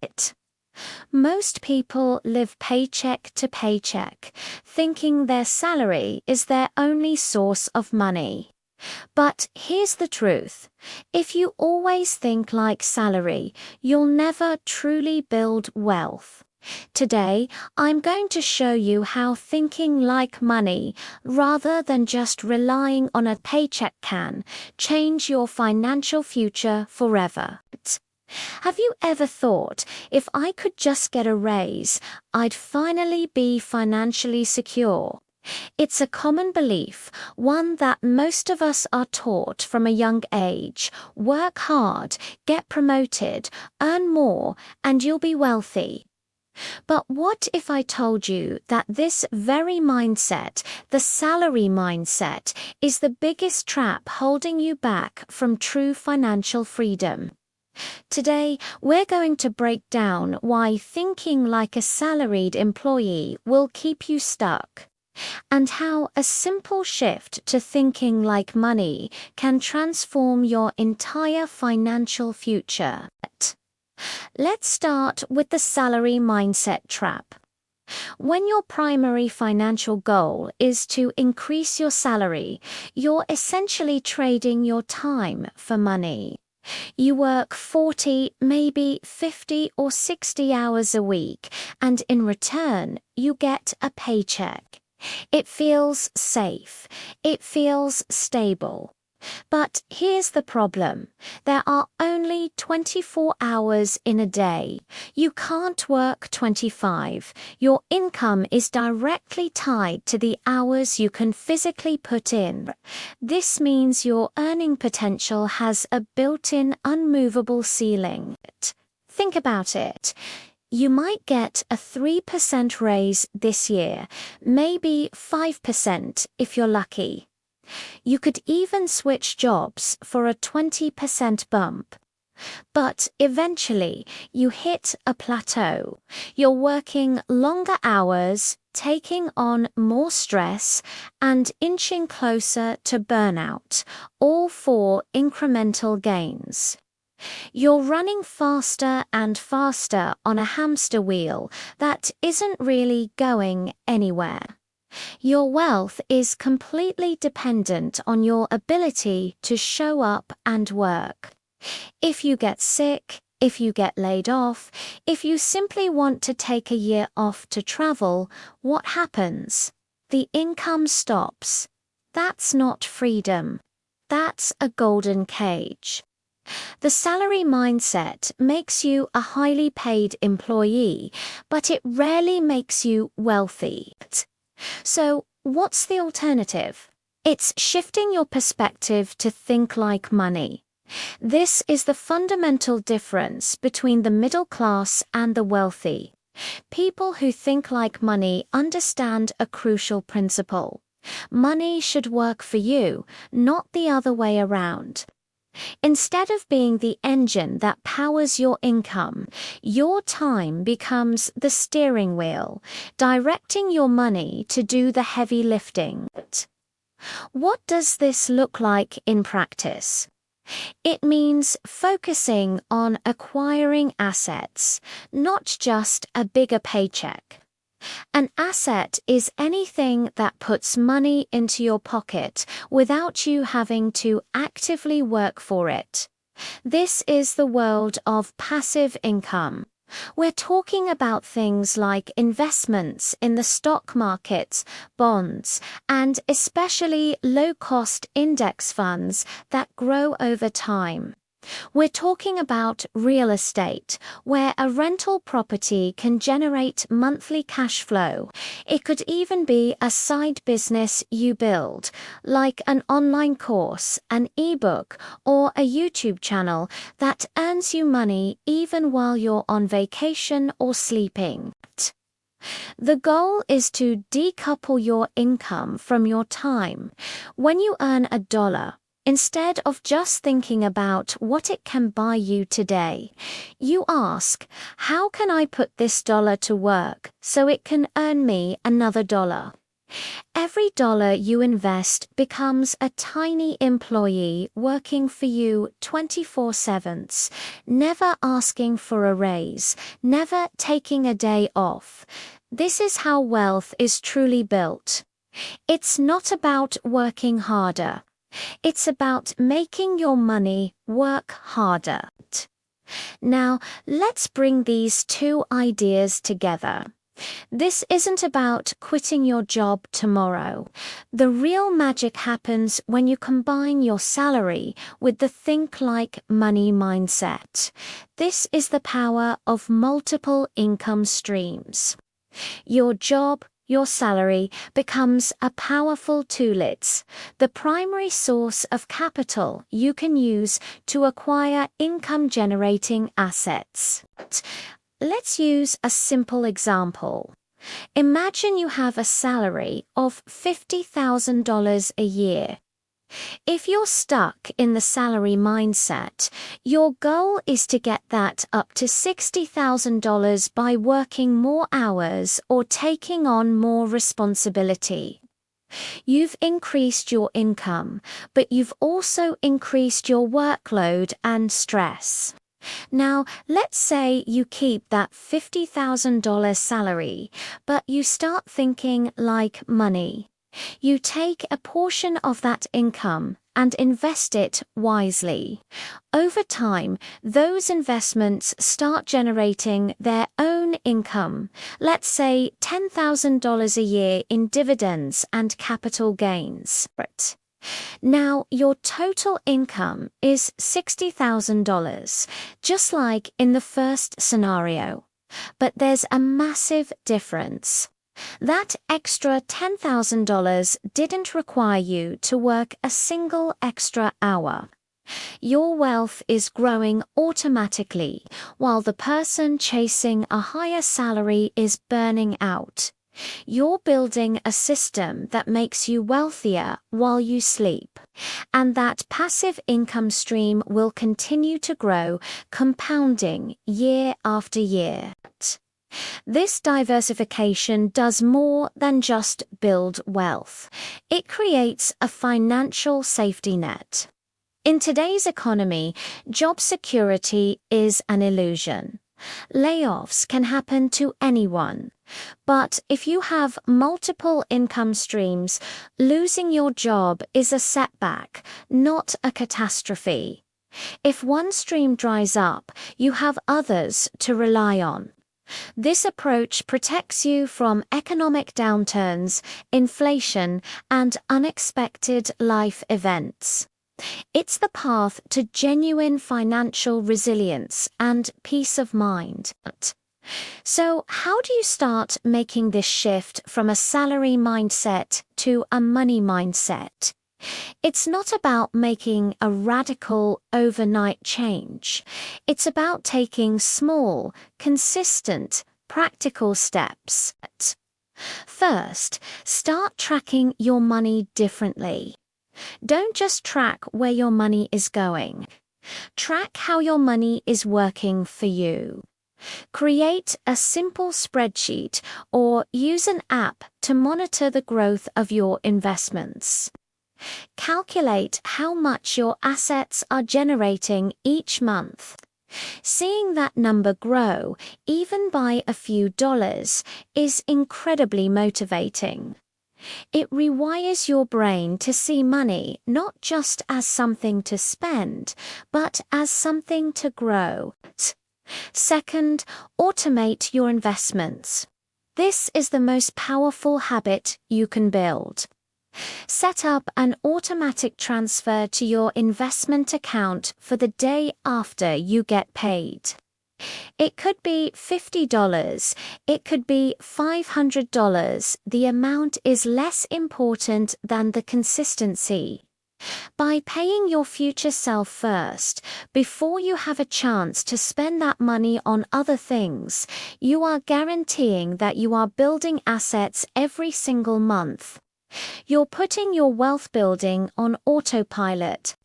It. Most people live paycheck to paycheck, thinking their salary is their only source of money. But here's the truth. If you always think like salary, you'll never truly build wealth. Today, I'm going to show you how thinking like money, rather than just relying on a paycheck, can change your financial future forever. Have you ever thought, if I could just get a raise, I'd finally be financially secure? It's a common belief, one that most of us are taught from a young age. Work hard, get promoted, earn more, and you'll be wealthy. But what if I told you that this very mindset, the salary mindset, is the biggest trap holding you back from true financial freedom? Today, we're going to break down why thinking like a salaried employee will keep you stuck, and how a simple shift to thinking like money can transform your entire financial future. Let's start with the salary mindset trap. When your primary financial goal is to increase your salary, you're essentially trading your time for money. You work 40, maybe 50 or 60 hours a week, and in return, you get a paycheck. It feels safe. It feels stable. But here's the problem. There are only 24 hours in a day. You can't work 25. Your income is directly tied to the hours you can physically put in. This means your earning potential has a built-in unmovable ceiling. Think about it. You might get a 3% raise this year, maybe 5% if you're lucky. You could even switch jobs for a 20% bump. But eventually, you hit a plateau. You're working longer hours, taking on more stress, and inching closer to burnout, all for incremental gains. You're running faster and faster on a hamster wheel that isn't really going anywhere. Your wealth is completely dependent on your ability to show up and work. If you get sick, if you get laid off, if you simply want to take a year off to travel, what happens? The income stops. That's not freedom. That's a golden cage. The salary mindset makes you a highly paid employee, but it rarely makes you wealthy. So, what's the alternative? It's shifting your perspective to think like money. This is the fundamental difference between the middle class and the wealthy. People who think like money understand a crucial principle. Money should work for you, not the other way around. Instead of being the engine that powers your income, your time becomes the steering wheel, directing your money to do the heavy lifting. What does this look like in practice? It means focusing on acquiring assets, not just a bigger paycheck. An asset is anything that puts money into your pocket without you having to actively work for it. This is the world of passive income. We're talking about things like investments in the stock market, bonds, and especially low-cost index funds that grow over time. We're talking about real estate, where a rental property can generate monthly cash flow. It could even be a side business you build, like an online course, an ebook, or a YouTube channel that earns you money even while you're on vacation or sleeping. The goal is to decouple your income from your time. When you earn $1, instead of just thinking about what it can buy you today, you ask, how can I put this dollar to work so it can earn me another dollar? Every dollar you invest becomes a tiny employee working for you 24/7, never asking for a raise, never taking a day off. This is how wealth is truly built. It's not about working harder. It's about making your money work harder. Now, let's bring these two ideas together. This isn't about quitting your job tomorrow. The real magic happens when you combine your salary with the think like money mindset. This is the power of multiple income streams. Your job, your salary, becomes a powerful tool. It's the primary source of capital you can use to acquire income-generating assets. Let's use a simple example. Imagine you have a salary of $50,000 a year. If you're stuck in the salary mindset, your goal is to get that up to $60,000 by working more hours or taking on more responsibility. You've increased your income, but you've also increased your workload and stress. Now, let's say you keep that $50,000 salary, but you start thinking like money. You take a portion of that income and invest it wisely. Over time, those investments start generating their own income, let's say $10,000 a year in dividends and capital gains. Now, your total income is $60,000, just like in the first scenario. But there's a massive difference. That extra $10,000 didn't require you to work a single extra hour. Your wealth is growing automatically, while the person chasing a higher salary is burning out. You're building a system that makes you wealthier while you sleep, and that passive income stream will continue to grow, compounding year after year. This diversification does more than just build wealth. It creates a financial safety net. In today's economy, job security is an illusion. Layoffs can happen to anyone. But if you have multiple income streams, losing your job is a setback, not a catastrophe. If one stream dries up, you have others to rely on. This approach protects you from economic downturns, inflation, and unexpected life events. It's the path to genuine financial resilience and peace of mind. So, how do you start making this shift from a salary mindset to a money mindset? It's not about making a radical overnight change. It's about taking small, consistent, practical steps. First, start tracking your money differently. Don't just track where your money is going. Track how your money is working for you. Create a simple spreadsheet or use an app to monitor the growth of your investments. Calculate how much your assets are generating each month. Seeing that number grow, even by a few dollars, is incredibly motivating. It rewires your brain to see money not just as something to spend, but as something to grow. Second, automate your investments. This is the most powerful habit you can build. Set up an automatic transfer to your investment account for the day after you get paid. It could be $50, it could be $500. The amount is less important than the consistency. By paying your future self first, before you have a chance to spend that money on other things, you are guaranteeing that you are building assets every single month. You're putting your wealth building on autopilot.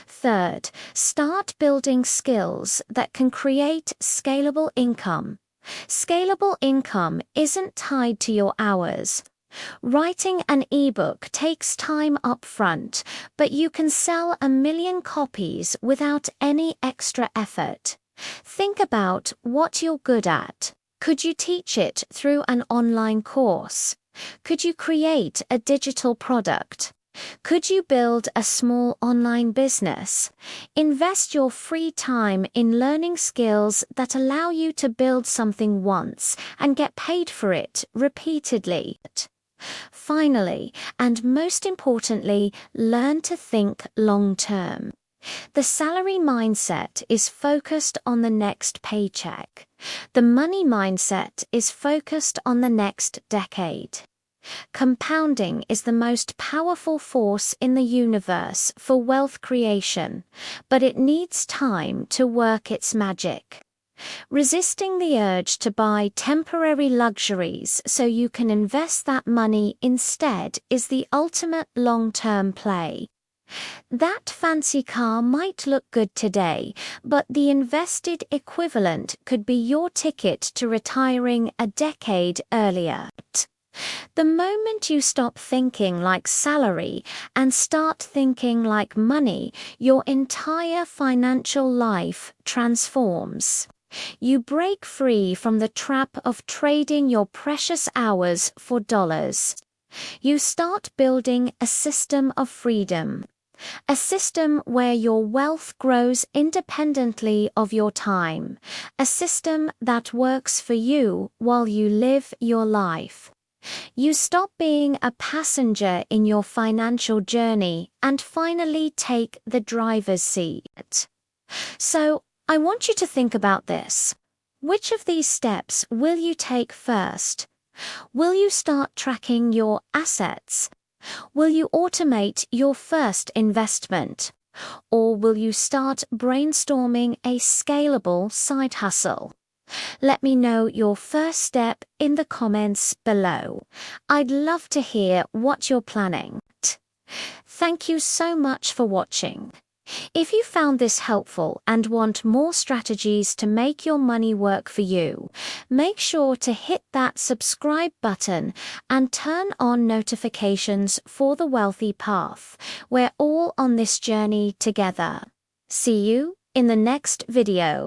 Third, start building skills that can create scalable income. Scalable income isn't tied to your hours. Writing an ebook takes time up front, but you can sell 1 million copies without any extra effort. Think about what you're good at. Could you teach it through an online course? Could you create a digital product? Could you build a small online business? Invest your free time in learning skills that allow you to build something once and get paid for it repeatedly. Finally, and most importantly, learn to think long-term. The salary mindset is focused on the next paycheck. The money mindset is focused on the next decade. Compounding is the most powerful force in the universe for wealth creation, but it needs time to work its magic. Resisting the urge to buy temporary luxuries so you can invest that money instead is the ultimate long-term play. That fancy car might look good today, but the invested equivalent could be your ticket to retiring a decade earlier. The moment you stop thinking like salary and start thinking like money, your entire financial life transforms. You break free from the trap of trading your precious hours for dollars. You start building a system of freedom. A system where your wealth grows independently of your time. A system that works for you while you live your life. You stop being a passenger in your financial journey and finally take the driver's seat. So, I want you to think about this. Which of these steps will you take first? Will you start tracking your assets? Will you automate your first investment? Or will you start brainstorming a scalable side hustle? Let me know your first step in the comments below. I'd love to hear what you're planning. Thank you so much for watching. If you found this helpful and want more strategies to make your money work for you, make sure to hit that subscribe button and turn on notifications for The Wealthy Path. We're all on this journey together. See you in the next video.